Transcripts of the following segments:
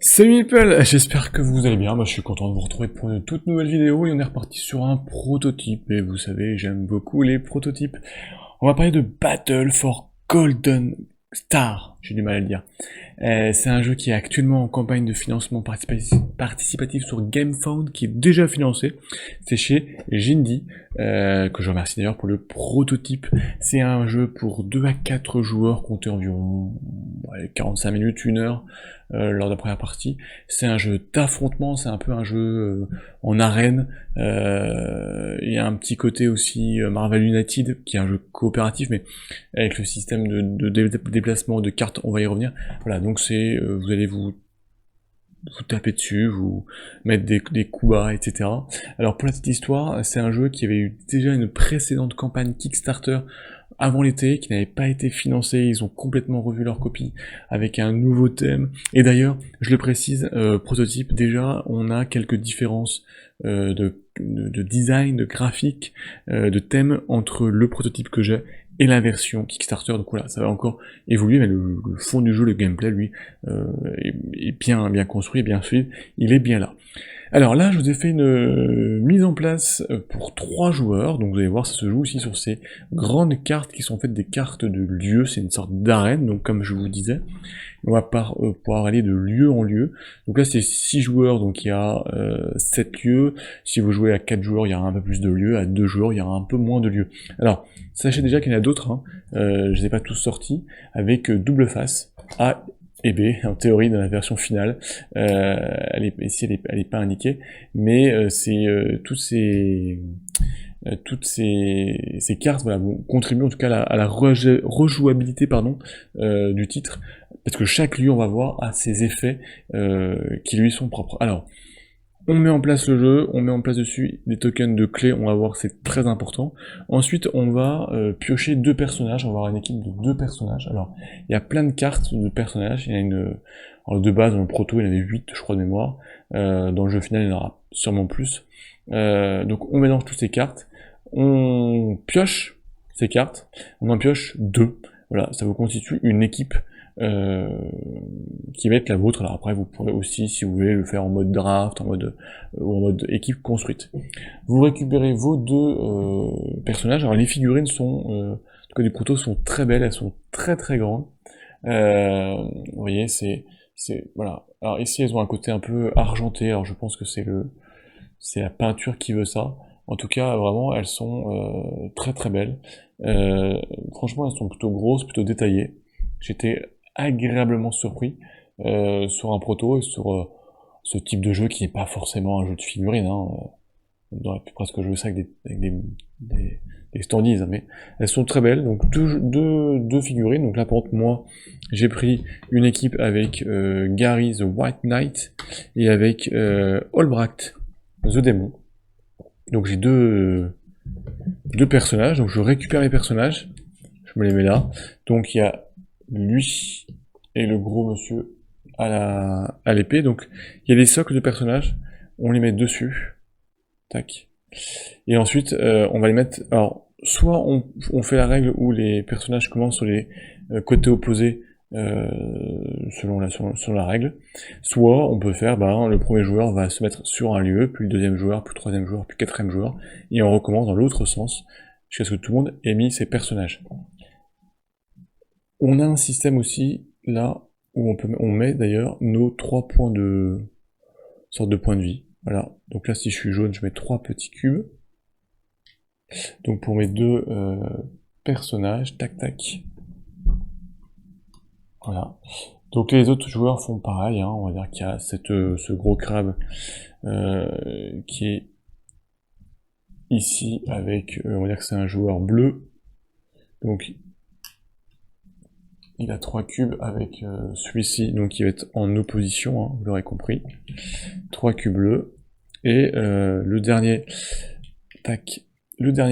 Salut People, j'espère que vous allez bien. Moi, je suis content de vous retrouver pour une toute nouvelle vidéo et on est reparti sur un prototype. Et vous savez, j'aime beaucoup les prototypes. On va parler de Battle for Golden Star. J'ai du mal à le dire. C'est un jeu qui est actuellement en campagne de financement participatif sur GameFound, qui est déjà financé. C'est chez Jindy, que je remercie d'ailleurs pour le prototype. C'est un jeu pour 2 à 4 joueurs, comptez environ 45 minutes, 1 heure lors de la première partie. C'est un jeu d'affrontement, c'est un peu un jeu en arène. Il y a un petit côté aussi Marvel United, qui est un jeu coopératif, mais avec le système de déplacement de cartes, on va y revenir. Voilà, donc c'est, vous allez vous taper dessus, vous mettre des coups bas, etc. Alors pour la petite histoire, c'est un jeu qui avait eu déjà une précédente campagne Kickstarter avant l'été, qui n'avait pas été financé, ils ont complètement revu leur copie avec un nouveau thème. Et d'ailleurs, je le précise, prototype, déjà, on a quelques différences de design, de graphique, de thème entre le prototype que j'ai et la version Kickstarter. Donc voilà, ça va encore évoluer, mais le fond du jeu, le gameplay, lui, est bien construit, bien fait, il est bien là. Alors là, je vous ai fait une mise en place pour 3 joueurs, donc vous allez voir, ça se joue aussi sur ces grandes cartes qui sont faites des cartes de lieu, c'est une sorte d'arène, donc comme je vous disais, on va pouvoir aller de lieu en lieu. Donc là, c'est 6 joueurs, donc il y a 7 lieux. Si vous jouez à 4 joueurs, il y aura un peu plus de lieux, à 2 joueurs, il y aura un peu moins de lieux. Alors, sachez déjà qu'il y en a d'autres, hein. Je les ai pas tous sortis, avec double face, A et B, en théorie, dans la version finale. Ici, elle est pas indiquée, mais toutes ces cartes, voilà, vont contribuer en tout cas à la rejouabilité, pardon, du titre, parce que chaque lieu, on va voir, a ses effets qui lui sont propres. Alors, on met en place le jeu, on met en place dessus des tokens de clés, on va voir, c'est très important. Ensuite, on va piocher 2 personnages, on va avoir une équipe de 2 personnages. Alors, il y a plein de cartes de personnages, il y a une... Alors, de base, dans le proto, il y en avait 8, je crois, de mémoire. Dans le jeu final, il y en aura sûrement plus. Donc, on mélange toutes ces cartes, on pioche ces cartes, on en pioche 2. Voilà, ça vous constitue une équipe euh, qui va être la vôtre. Alors après, vous pourrez aussi, si vous voulez, le faire en mode draft, ou en mode équipe construite. Vous récupérez vos 2 personnages. Alors les figurines sont, en tout cas du proto, sont très belles, elles sont très très grandes. Vous voyez, voilà. Alors ici, elles ont un côté un peu argenté. Alors je pense que c'est la peinture qui veut ça. En tout cas, vraiment, elles sont très très belles. Franchement, elles sont plutôt grosses, plutôt détaillées. J'étais agréablement surpris sur un proto et sur ce type de jeu qui n'est pas forcément un jeu de figurines. Hein. On aurait pu presque jouer ça avec des standees, hein, mais elles sont très belles. Donc deux figurines. Donc là, par contre, moi, j'ai pris une équipe avec Gary the White Knight et avec Olbracht The Demon. Donc j'ai deux personnages. Donc je récupère les personnages. Je me les mets là. Donc il y a lui et le gros monsieur à l'épée. Donc il y a des socles de personnages, on les met dessus, tac. Et ensuite on va les mettre. Alors soit on fait la règle où les personnages commencent sur les côtés opposés selon la règle. Soit on peut faire, le premier joueur va se mettre sur un lieu, puis le deuxième joueur, puis le troisième joueur, puis le quatrième joueur, et on recommence dans l'autre sens jusqu'à ce que tout le monde ait mis ses personnages. On a un système aussi, là, où on met d'ailleurs nos 3 points sorte de points de vie. Voilà. Donc là, si je suis jaune, je mets 3 petits cubes. Donc pour mes 2 personnages, tac tac. Voilà. Donc les autres joueurs font pareil, hein. On va dire qu'il y a ce gros crabe qui est ici avec, on va dire que c'est un joueur bleu. Donc il a 3 cubes avec celui-ci, donc il va être en opposition, hein, vous l'aurez compris. 3 cubes bleus. Et le dernier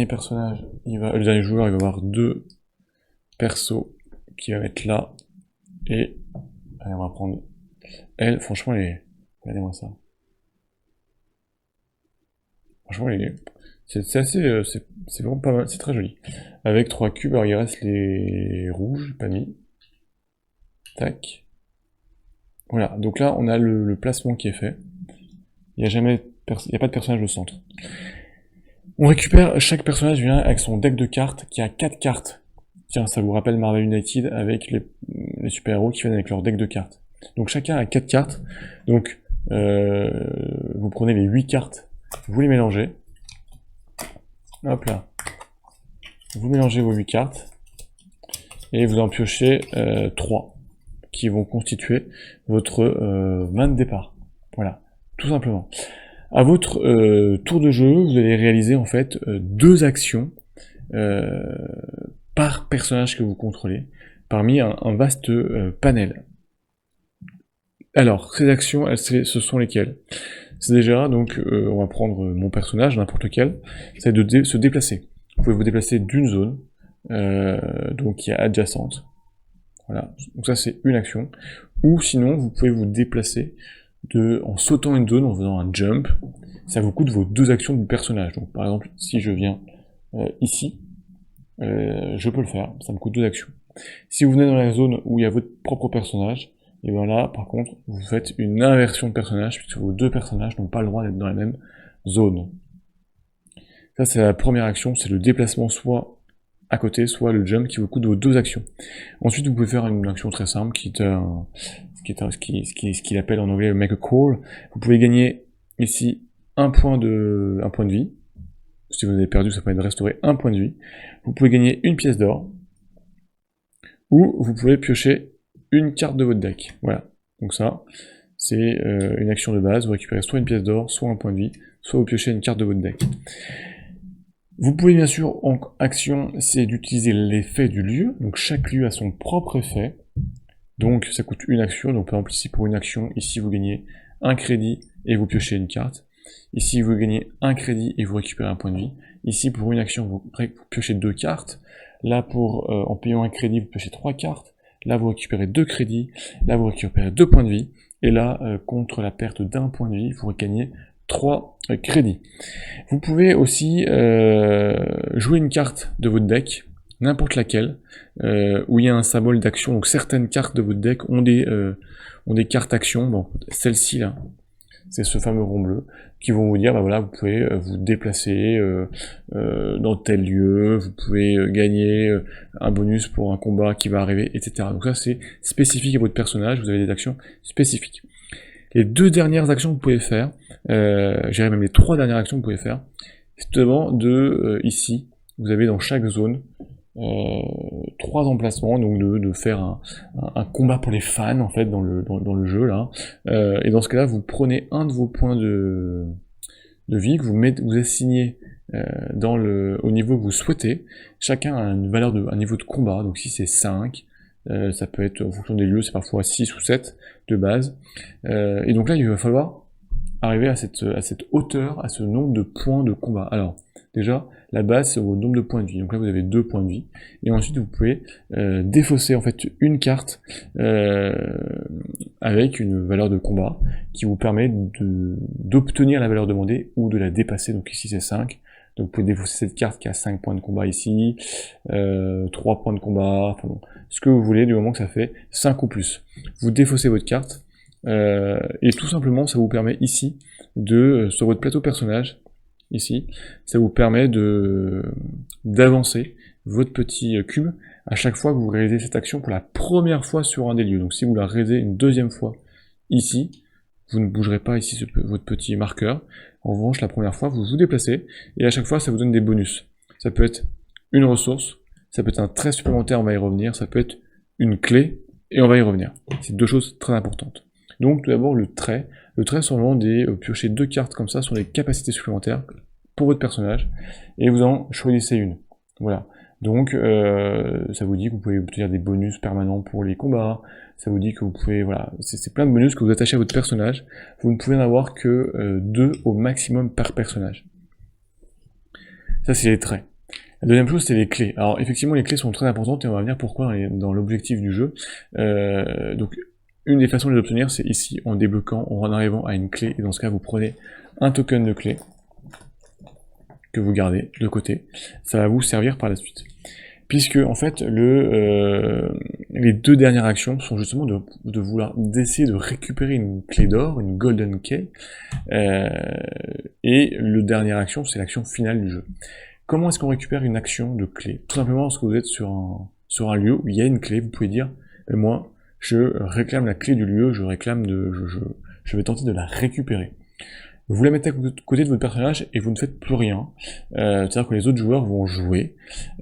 personnage, le dernier joueur, il va avoir 2 persos qu'il va mettre là. Et allez, on va prendre elle. Franchement, regardez-moi ça. Franchement, c'est assez, c'est vraiment pas mal, c'est très joli. Avec 3 cubes, alors il reste les rouges, pas mis. Tac. Voilà, donc là on a le placement qui est fait. Il n'y a pas de personnage au centre. On récupère, chaque personnage vient avec son deck de cartes qui a 4 cartes. Tiens, ça vous rappelle Marvel United avec les super-héros qui viennent avec leur deck de cartes. Donc chacun a 4 cartes. Donc vous prenez les 8 cartes, vous les mélangez. Hop là. Vous mélangez vos 8 cartes. Et vous en piochez 3 qui vont constituer votre main de départ. Voilà, tout simplement. À votre tour de jeu, vous allez réaliser en fait 2 actions par personnage que vous contrôlez, parmi un vaste panel. Alors, ces actions, ce sont lesquelles? C'est déjà, donc, on va prendre mon personnage, n'importe lequel, c'est de se déplacer. Vous pouvez vous déplacer d'une zone, donc qui est adjacente. Voilà, donc ça c'est une action. Ou sinon, vous pouvez vous déplacer en sautant une zone, en faisant un jump. Ça vous coûte vos 2 actions du personnage. Donc par exemple, si je viens ici, je peux le faire, ça me coûte 2 actions. Si vous venez dans la zone où il y a votre propre personnage, et bien là, par contre, vous faites une inversion de personnage, puisque vos 2 personnages n'ont pas le droit d'être dans la même zone. Ça, c'est la première action, c'est le déplacement soit à côté, soit le jump qui vous coûte vos 2 actions. Ensuite, vous pouvez faire une action très simple, ce qu'il appelle en anglais make a call. Vous pouvez gagner ici un point de vie. Si vous avez perdu, ça permet de restaurer un point de vie. Vous pouvez gagner une pièce d'or, ou vous pouvez piocher une carte de votre deck. Voilà. Donc ça, c'est une action de base. Vous récupérez soit une pièce d'or, soit un point de vie, soit vous piochez une carte de votre deck. Vous pouvez bien sûr, en action, c'est d'utiliser l'effet du lieu. Donc chaque lieu a son propre effet. Donc ça coûte une action. Donc par exemple ici pour une action, ici vous gagnez un crédit et vous piochez une carte. Ici vous gagnez un crédit et vous récupérez un point de vie. Ici pour une action vous piochez 2 cartes. Là pour en payant un crédit vous piochez 3 cartes. Là vous récupérez 2 crédits. Là vous récupérez 2 points de vie. Et là contre la perte d'un point de vie vous gagnez 3 crédits. Vous pouvez aussi jouer une carte de votre deck, n'importe laquelle, où il y a un symbole d'action. Donc certaines cartes de votre deck ont des cartes actions. Bon, celle-ci là, c'est ce fameux rond bleu, qui vont vous dire, bah voilà, vous pouvez vous déplacer dans tel lieu, vous pouvez gagner un bonus pour un combat qui va arriver, etc. Donc ça c'est spécifique à votre personnage, vous avez des actions spécifiques. Les 2 dernières actions que vous pouvez faire, je dirais même les 3 dernières actions que vous pouvez faire, c'est tout d'abord ici, vous avez dans chaque zone 3 emplacements, donc de faire un combat pour les fans en fait dans le jeu là. Et dans ce cas-là, vous prenez un de vos points de vie que vous assignez au niveau que vous souhaitez. Chacun a un niveau de combat, donc si c'est 5, ça peut être en fonction des lieux, c'est parfois 6 ou 7 de base. Et donc là, il va falloir arriver à cette hauteur, à ce nombre de points de combat. Alors, déjà, la base, c'est votre nombre de points de vie. Donc là, vous avez 2 points de vie. Et ensuite, vous pouvez défausser en fait une carte avec une valeur de combat qui vous permet d'obtenir la valeur demandée ou de la dépasser. Donc ici, c'est 5. Donc vous pouvez défausser cette carte qui a 5 points de combat ici, 3 points de combat, enfin bon, ce que vous voulez du moment que ça fait 5 ou plus. Vous défaussez votre carte, et tout simplement ça vous permet ici, sur votre plateau personnage, ici, ça vous permet d'avancer votre petit cube à chaque fois que vous réalisez cette action pour la première fois sur un des lieux. Donc si vous la réalisez une deuxième fois ici, vous ne bougerez pas ici votre petit marqueur. En revanche, la première fois, vous vous déplacez, et à chaque fois, ça vous donne des bonus. Ça peut être une ressource, ça peut être un trait supplémentaire, on va y revenir, ça peut être une clé, et on va y revenir. C'est 2 choses très importantes. Donc tout d'abord, le trait. Le trait, sont vraiment piocher 2 cartes comme ça, sur des capacités supplémentaires pour votre personnage, et vous en choisissez une. Voilà. Donc, ça vous dit que vous pouvez obtenir des bonus permanents pour les combats, ça vous dit que vous pouvez, voilà, c'est plein de bonus que vous attachez à votre personnage. Vous ne pouvez en avoir que 2 au maximum par personnage. Ça, c'est les traits. La deuxième chose, c'est les clés. Alors, effectivement, les clés sont très importantes, et on va venir pourquoi dans l'objectif du jeu. Donc, une des façons de les obtenir, c'est ici, en débloquant, en arrivant à une clé, et dans ce cas, vous prenez un token de clé, que vous gardez de côté. Ça va vous servir par la suite. Puisque, en fait, les deux dernières actions sont justement d'essayer de récupérer une clé d'or, une golden key, et le dernière action, c'est l'action finale du jeu. Comment est-ce qu'on récupère une action de clé? Tout simplement parce que vous êtes sur un lieu où il y a une clé, vous pouvez dire, moi, je réclame la clé du lieu, je vais tenter de la récupérer. Vous la mettez à côté de votre personnage et vous ne faites plus rien. C'est-à-dire que les autres joueurs vont jouer.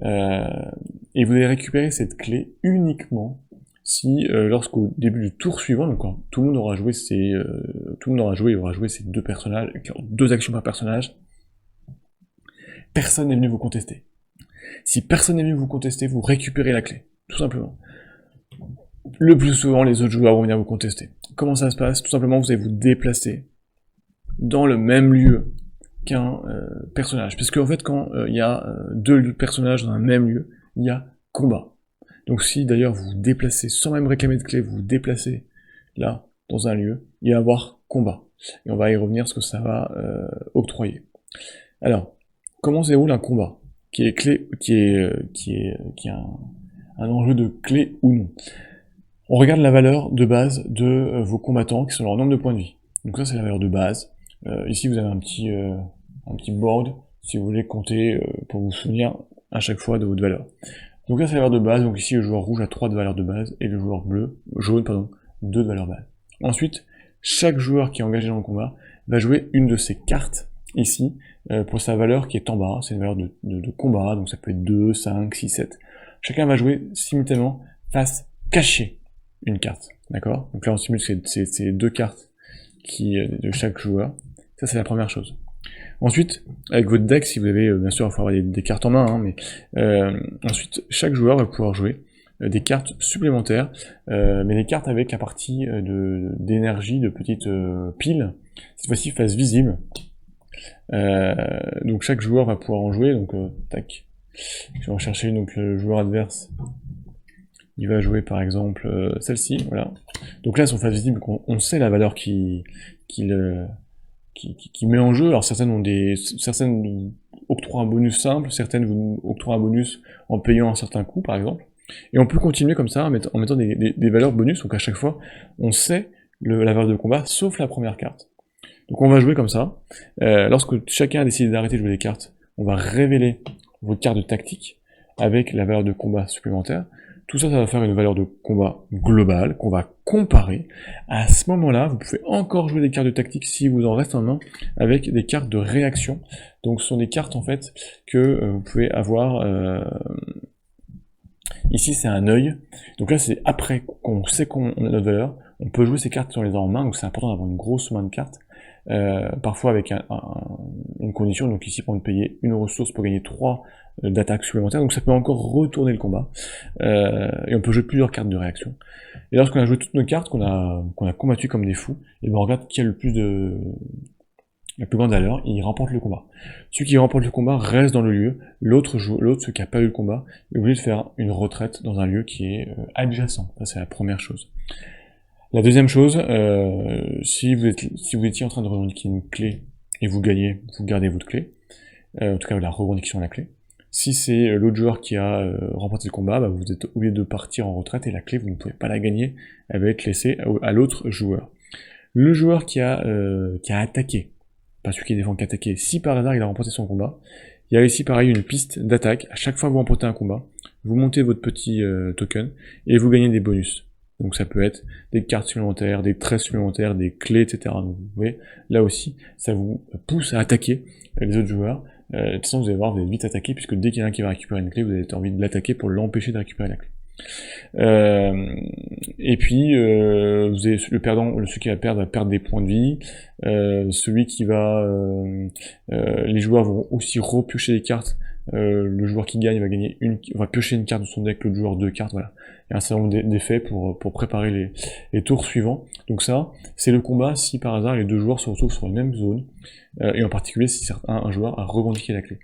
Et vous allez récupérer cette clé uniquement si, lorsqu'au début du tour suivant, donc quand tout le monde aura joué ses deux personnages, deux actions par personnage, personne n'est venu vous contester. Si personne n'est venu vous contester, vous récupérez la clé, tout simplement. Le plus souvent, les autres joueurs vont venir vous contester. Comment ça se passe? Tout simplement, vous allez vous déplacer dans le même lieu qu'un personnage. Puisque en fait, quand il y a deux personnages dans un même lieu, il y a combat. Donc si d'ailleurs vous vous déplacez sans même réclamer de clé, vous vous déplacez là, dans un lieu, il va y avoir combat. Et on va y revenir ce que ça va octroyer. Alors, comment se déroule un combat qui est un enjeu de clé ou non? On regarde la valeur de base de vos combattants, qui sont leur nombre de points de vie. Donc ça, c'est la valeur de base. Ici, vous avez un petit board, si vous voulez compter, pour vous souvenir à chaque fois de votre valeur. Donc là, c'est la valeur de base. Donc ici, le joueur rouge a 3 de valeur de base, et le joueur jaune, 2 de valeur base. Ensuite, chaque joueur qui est engagé dans le combat va jouer une de ses cartes, ici, pour sa valeur qui est en bas. C'est une valeur de combat, donc ça peut être 2, 5, 6, 7. Chacun va jouer simultanément face cachée une carte, d'accord? Donc là, on simule ces deux cartes de chaque joueur. Ça, c'est la première chose. Ensuite, avec votre deck, si vous avez, bien sûr, il faut avoir des cartes en main, hein, mais ensuite, chaque joueur va pouvoir jouer des cartes supplémentaires, mais des cartes avec la partie d'énergie, de petites piles, cette fois-ci face visible. Donc chaque joueur va pouvoir en jouer, donc tac. Je vais en chercher une, donc le joueur adverse, il va jouer par exemple celle-ci, voilà. Donc là, elles sont face visible, on sait la valeur qui met en jeu. Alors certaines octroient un bonus simple, certaines vous octroient un bonus en payant un certain coût, par exemple. Et on peut continuer comme ça, en mettant des valeurs bonus, donc à chaque fois, on sait la valeur de combat, sauf la première carte. Donc on va jouer comme ça. Lorsque chacun a décidé d'arrêter de jouer des cartes, on va révéler vos cartes de tactique avec la valeur de combat supplémentaire. Tout ça, ça va faire une valeur de combat globale qu'on va comparer. À ce moment-là, vous pouvez encore jouer des cartes de tactique si vous en reste en main avec des cartes de réaction. Donc ce sont des cartes en fait que vous pouvez avoir. Ici, c'est un œil. Donc là, c'est après qu'on sait qu'on a notre valeur. On peut jouer ces cartes si on les a en main, donc c'est important d'avoir une grosse main de cartes. Parfois avec une condition, donc ici pour ne payer une ressource pour gagner 3 d'attaque supplémentaires, donc ça peut encore retourner le combat, et on peut jouer plusieurs cartes de réaction. Et lorsqu'on a joué toutes nos cartes, qu'on a combattu comme des fous, et ben on regarde qui a la plus grande valeur, et il remporte le combat. Celui qui remporte le combat reste dans le lieu, l'autre, celui qui n'a pas eu le combat, est obligé de faire une retraite dans un lieu qui est adjacent. Ça c'est la première chose. La deuxième chose, si vous étiez en train de revendiquer une clé et vous gagnez, vous gardez votre clé, en tout cas la revendication de la clé. Si c'est l'autre joueur qui a remporté le combat, bah, vous êtes obligé de partir en retraite et la clé, vous ne pouvez pas la gagner, elle va être laissée à l'autre joueur. Le joueur qui a attaqué, pas celui qui défend, qui a attaqué, si par hasard il a remporté son combat, il y a ici pareil une piste d'attaque. À chaque fois que vous remportez un combat, vous montez votre petit token et vous gagnez des bonus. Donc ça peut être des cartes supplémentaires, des traits supplémentaires, des clés, etc. Donc vous voyez, là aussi, ça vous pousse à attaquer les autres joueurs. De toute façon, vous allez voir, vous allez vite attaquer, puisque dès qu'il y en a un qui va récupérer une clé, vous avez envie de l'attaquer pour l'empêcher de récupérer la clé. Et puis, vous avez celui qui va perdre des points de vie. Celui qui va... les joueurs vont aussi repiocher des cartes. Le joueur qui gagne va piocher une carte de son deck, l'autre joueur 2 cartes, voilà. Il y a un certain nombre d'effets pour préparer les tours suivants. Donc ça, c'est le combat si par hasard les deux joueurs se retrouvent sur une même zone, et en particulier si un joueur a revendiqué la clé.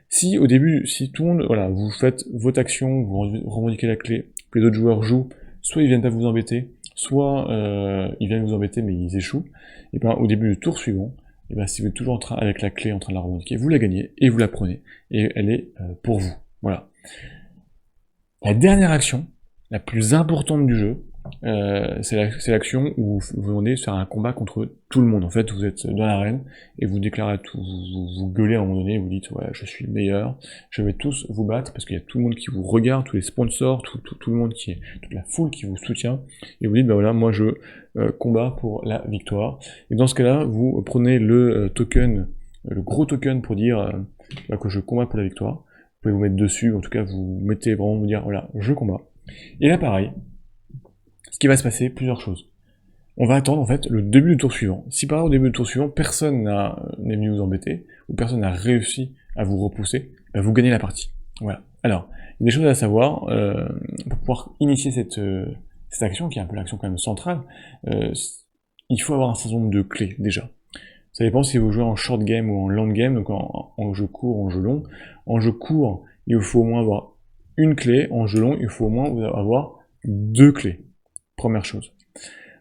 Si au début, si tout le monde, voilà, vous faites votre action, vous revendiquez la clé, que les autres joueurs jouent, soit ils viennent pas vous embêter, soit ils viennent vous embêter mais ils échouent, et ben au début du tour suivant, et ben si vous êtes toujours avec la clé en train de la revendiquer, vous la gagnez et vous la prenez, et elle est pour vous. Voilà. La dernière action, la plus importante du jeu, c'est l'action où vous demandez de faire un combat contre tout le monde. En fait, vous êtes dans l'arène et vous déclarez tout, vous gueulez à un moment donné, vous dites ouais, je suis le meilleur, je vais tous vous battre parce qu'il y a tout le monde qui vous regarde, tous les sponsors, tout le monde toute la foule qui vous soutient, et vous dites bah voilà, moi je combat pour la victoire. Et dans ce cas-là, vous prenez le token, le gros token pour dire que je combats pour la victoire. Vous pouvez vous mettre dessus, en tout cas vous mettez vraiment vous dire voilà, je combats. Et là pareil, ce qui va se passer, plusieurs choses. On va attendre en fait le début du tour suivant. Si par exemple au début du tour suivant, personne n'est venu vous embêter, ou personne n'a réussi à vous repousser, bah vous gagnez la partie. Voilà. Alors, il y a des choses à savoir, pour pouvoir initier cette action, qui est un peu l'action quand même centrale, il faut avoir un certain nombre de clés déjà. Ça dépend si vous jouez en short game ou en long game, donc en jeu court, en jeu long. En jeu court, il vous faut au moins avoir une clé, en jeu long, il faut au moins avoir 2 clés. Première chose.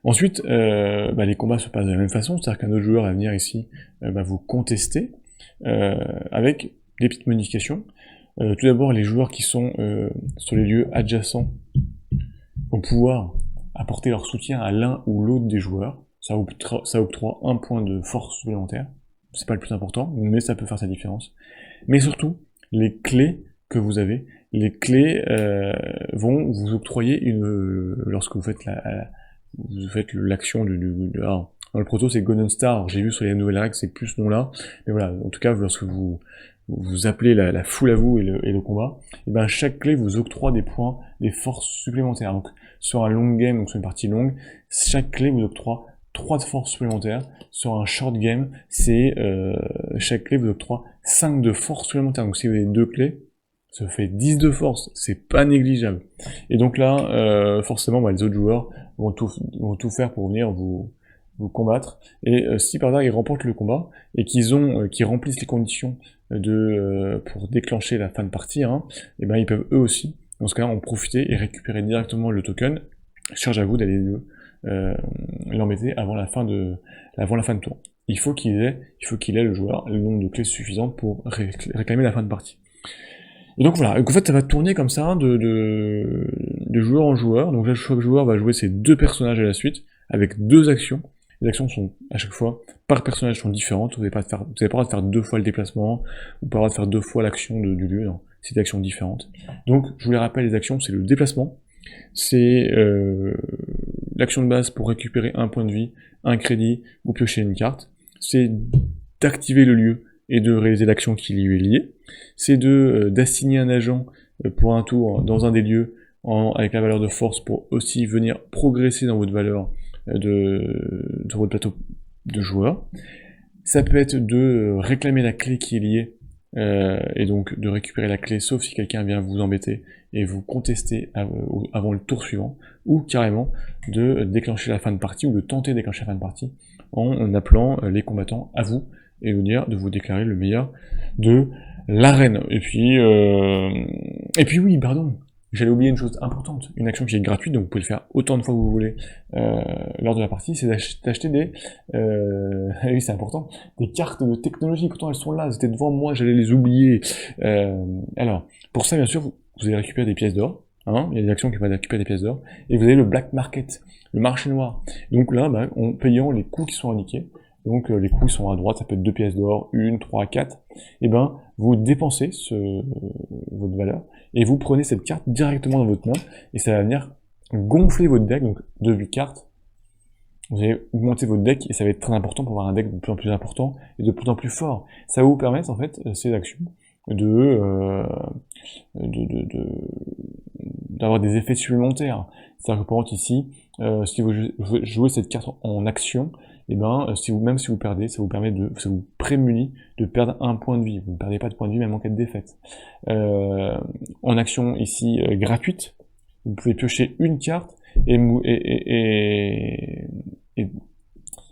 Ensuite, les combats se passent de la même façon, c'est-à-dire qu'un autre joueur va venir ici vous contester avec des petites modifications. Tout d'abord, les joueurs qui sont sur les lieux adjacents vont pouvoir apporter leur soutien à l'un ou l'autre des joueurs. Ça octroie un point de force supplémentaire. C'est pas le plus important, mais ça peut faire sa différence. Mais surtout, les clés que vous avez, les clés vont vous octroyer lorsque vous faites l'action dans le proto c'est Golden Star, j'ai vu sur les nouvelles règles c'est plus ce nom là, mais voilà, en tout cas lorsque vous appelez la foule à vous et le combat, et ben chaque clé vous octroie des points, des forces supplémentaires. Donc sur un long game, donc sur une partie longue, chaque clé vous octroie 3 de force supplémentaires. Sur un short game, chaque clé vous octroie 5 de force supplémentaires. Donc si vous avez 2 clés, ça fait 10 de force, c'est pas négligeable. Et donc là, forcément, les autres joueurs vont tout faire pour venir vous combattre. Et si par hasard ils remportent le combat et qu'ils remplissent les conditions pour déclencher la fin de partie, et ben ils peuvent eux aussi, dans ce cas-là, en profiter et récupérer directement le token. Charge à vous d'aller l'embêter avant la fin de tour. Il faut qu'il ait le joueur le nombre de clés suffisantes pour réclamer la fin de partie. Et donc voilà, en fait ça va tourner comme ça de joueur en joueur. Donc là chaque joueur va jouer ses 2 personnages à la suite, avec 2 actions. Les actions sont à chaque fois, par personnage, sont différentes. Vous n'avez pas le droit de faire 2 fois le déplacement, ou pas le droit de faire 2 fois l'action du lieu, non. C'est des actions différentes. Donc je vous les rappelle, les actions, c'est le déplacement, c'est l'action de base pour récupérer un point de vie, un crédit, ou piocher une carte. C'est d'activer le lieu et de réaliser l'action qui lui est liée. C'est d'assigner un agent pour un tour dans un des lieux avec la valeur de force pour aussi venir progresser dans votre valeur sur votre plateau de joueurs. Ça peut être de réclamer la clé qui est liée et donc de récupérer la clé sauf si quelqu'un vient vous embêter et vous contester avant le tour suivant, ou carrément de déclencher la fin de partie ou de tenter de déclencher la fin de partie en appelant les combattants à vous et de vous déclarer le meilleur de l'arène. Et puis oui, pardon, j'allais oublier une chose importante, une action qui est gratuite, donc vous pouvez le faire autant de fois que vous voulez lors de la partie, c'est d'acheter des, oui c'est important, des cartes de technologie. Pourtant elles sont là, elles étaient devant moi, j'allais les oublier. Alors, pour ça bien sûr, vous allez récupérer des pièces d'or, il y a des actions qui vont récupérer des pièces d'or, et vous avez le black market, le marché noir. Donc là, en payant les coûts qui sont indiqués, donc les coûts sont à droite, ça peut être 2 pièces d'or, 1, 3, 4, et vous dépensez votre valeur, et vous prenez cette carte directement dans votre main, et ça va venir gonfler votre deck, donc de 8 cartes, vous allez augmenter votre deck, et ça va être très important pour avoir un deck de plus en plus important, et de plus en plus fort. Ça va vous permettre, en fait, ces actions, d'avoir des effets supplémentaires. C'est-à-dire que par exemple ici, si vous jouez cette carte en action, et même si vous perdez, ça vous prémunit de perdre un point de vie. Vous ne perdez pas de point de vie même en cas de défaite. En action ici gratuite, vous pouvez piocher une carte et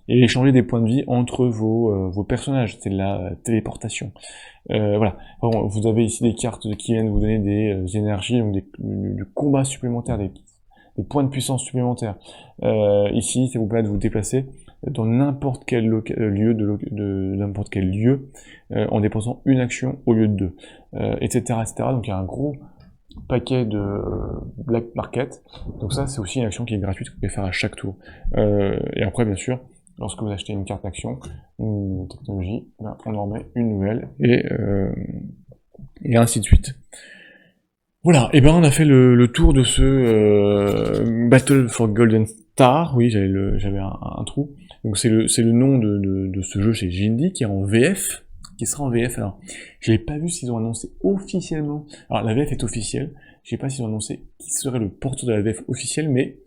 échanger des points de vie entre vos personnages. C'est de la téléportation. Voilà. Bon, vous avez ici des cartes qui viennent vous donner des énergies, donc du combat supplémentaire, des points de puissance supplémentaires. Ici, ça vous permet de vous déplacer dans n'importe quel n'importe quel lieu en dépensant une action au lieu de 2, etc., etc. Donc il y a un gros paquets de Black Market. Donc ça, c'est aussi une action qui est gratuite que vous pouvez faire à chaque tour. Et après, bien sûr, lorsque vous achetez une carte d'action, une technologie, ben, on en met une nouvelle, et ainsi de suite. Voilà, et ben on a fait le tour de ce Battle for Golden Star. Oui, j'avais un trou. Donc c'est le nom de ce jeu chez Jindy qui est en VF, qui sera en VF. Alors, je n'ai pas vu s'ils ont annoncé officiellement. Alors la VF est officielle. Je sais pas s'ils ont annoncé qui serait le porteur de la VF officielle, mais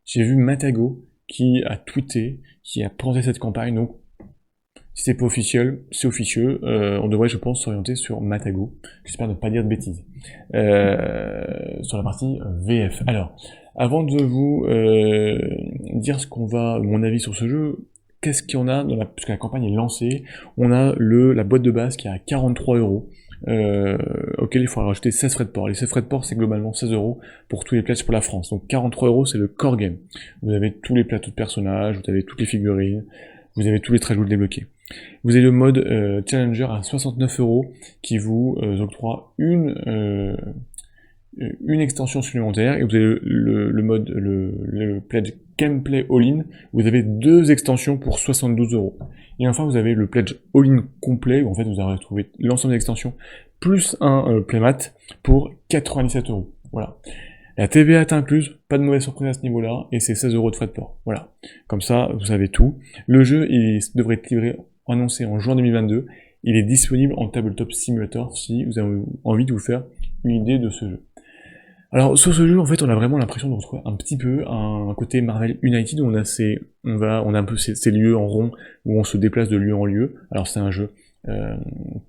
j'ai vu Matago qui a tweeté, qui a présenté cette campagne. Donc si c'est pas officiel, c'est officieux. On devrait, je pense, s'orienter sur Matago. J'espère ne pas dire de bêtises. Sur la partie VF. Alors, avant de vous dire mon avis sur ce jeu, qu'est-ce qu'il y en a puisque la campagne est lancée, on a la boîte de base qui est à 43€, auquel il faudra rajouter 16 frais de port. Les 16 frais de port, c'est globalement 16€ pour tous les pledges pour la France. Donc 43€, c'est le core game. Vous avez tous les plateaux de personnages, vous avez toutes les figurines, vous avez tous les trajouts débloqués. Vous avez le mode Challenger à 69€ qui vous octroie une extension supplémentaire, et vous avez le mode, le pledge Gameplay All-in, vous avez 2 extensions pour 72€. Et enfin, vous avez le pledge All-in complet, où en fait vous allez retrouver l'ensemble des extensions, plus un playmat pour 97€. Voilà. La TVA est incluse, pas de mauvaise surprise à ce niveau-là, et c'est 16€ de frais de port. Voilà. Comme ça, vous savez tout. Le jeu, il devrait être livré, annoncé en juin 2022. Il est disponible en Tabletop Simulator si vous avez envie de vous faire une idée de ce jeu. Alors, sur ce jeu, en fait, on a vraiment l'impression de retrouver un petit peu un côté Marvel United, où on a un peu ces lieux en rond, où on se déplace de lieu en lieu. Alors, c'est un jeu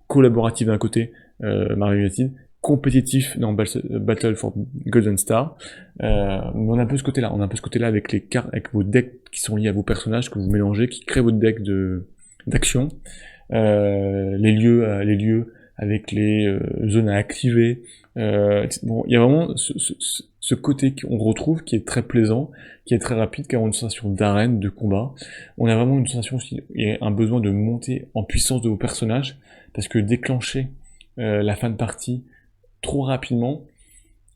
collaboratif d'un côté, Marvel United, compétitif dans Battle for Golden Star, mais on a un peu ce côté-là. On a un peu ce côté-là avec les cartes, avec vos decks qui sont liés à vos personnages, que vous mélangez, qui créent votre deck d'action. Les lieux avec les zones à activer. Bon, il y a vraiment ce côté qu'on retrouve qui est très plaisant, qui est très rapide, qui a une sensation d'arène, de combat. On a vraiment une sensation aussi, et un besoin de monter en puissance de vos personnages, parce que déclencher la fin de partie trop rapidement,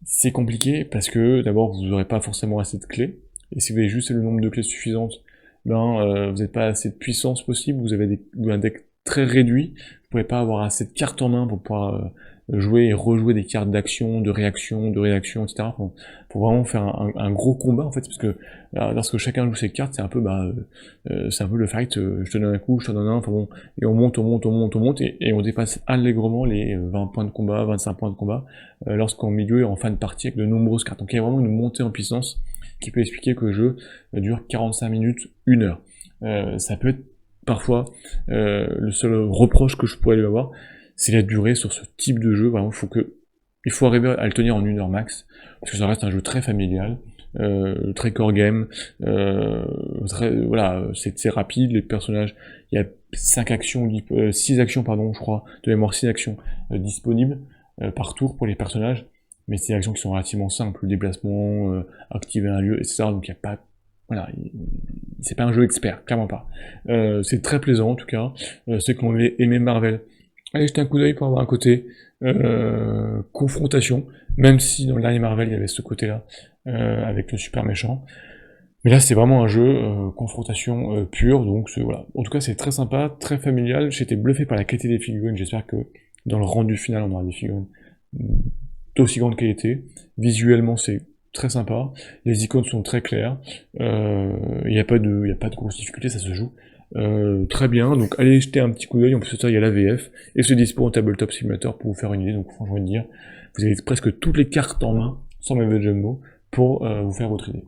c'est compliqué, parce que d'abord vous n'aurez pas forcément assez de clés, et si vous avez juste le nombre de clés suffisantes, ben vous n'avez pas assez de puissance possible, vous avez un deck très réduit, vous pouvez pas avoir assez de cartes en main pour pouvoir jouer et rejouer des cartes d'action, de réaction, etc. Faut vraiment faire un gros combat en fait, parce que lorsque chacun joue ses cartes, c'est un peu le fight, je te donne un coup, je te donne un, enfin bon, et on monte, et on dépasse allègrement les 20 points de combat, 25 points de combat, lorsqu'en milieu et en fin de partie avec de nombreuses cartes. Donc il y a vraiment une montée en puissance qui peut expliquer que le jeu dure 45 minutes, 1 heure. Ça peut être parfois le seul reproche que je pourrais lui avoir, c'est la durée sur ce type de jeu. Vraiment, il faut arriver à le tenir en 1 heure max, parce que ça reste un jeu très familial, très core game, voilà, c'est rapide, les personnages, il y a 6 actions, pardon, je crois, de mémoire 6 actions disponibles par tour pour les personnages, mais c'est des actions qui sont relativement simples, le déplacement, activer un lieu, etc. Donc il n'y a pas, voilà, c'est pas un jeu expert, clairement pas. C'est très plaisant en tout cas, c'est qu'on avait aimé Marvel. Allez jeter un coup d'œil pour avoir un côté confrontation, même si dans le dernier Marvel il y avait ce côté-là, avec le super méchant. Mais là c'est vraiment un jeu confrontation pure, donc voilà. En tout cas c'est très sympa, très familial, j'ai été bluffé par la qualité des figurines, j'espère que dans le rendu final on aura des figurines d'aussi grande qualité. Visuellement c'est très sympa, les icônes sont très claires, il n'y a pas de grosse difficulté, ça se joue très bien, donc allez jeter un petit coup d'œil. En plus de ça il y a la VF, et c'est dispo en Tabletop Simulator pour vous faire une idée. Donc franchement de dire, vous avez presque toutes les cartes en main, sans mauvais jeu de mots, pour vous faire votre idée.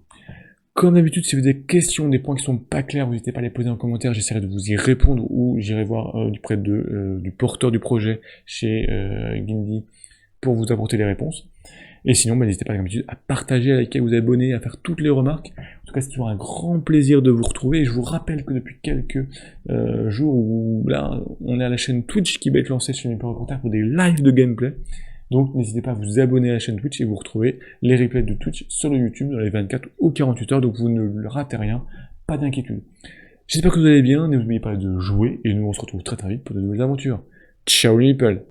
Comme d'habitude, si vous avez des questions, des points qui sont pas clairs, n'hésitez pas à les poser en commentaire, j'essaierai de vous y répondre, ou j'irai voir du porteur du projet chez Guindy pour vous apporter les réponses. Et sinon, n'hésitez pas comme d'habitude à partager, à liker, à vous abonner, à faire toutes les remarques. En tout cas, c'est toujours un grand plaisir de vous retrouver. Et je vous rappelle que depuis quelques jours, où là, on est à la chaîne Twitch qui va être lancée sur Numéro Contact pour des lives de gameplay. Donc n'hésitez pas à vous abonner à la chaîne Twitch et vous retrouvez les replays de Twitch sur le YouTube dans les 24 ou 48 heures. Donc vous ne ratez rien, pas d'inquiétude. J'espère que vous allez bien, n'oubliez pas de jouer et nous on se retrouve très très vite pour de nouvelles aventures. Ciao les people!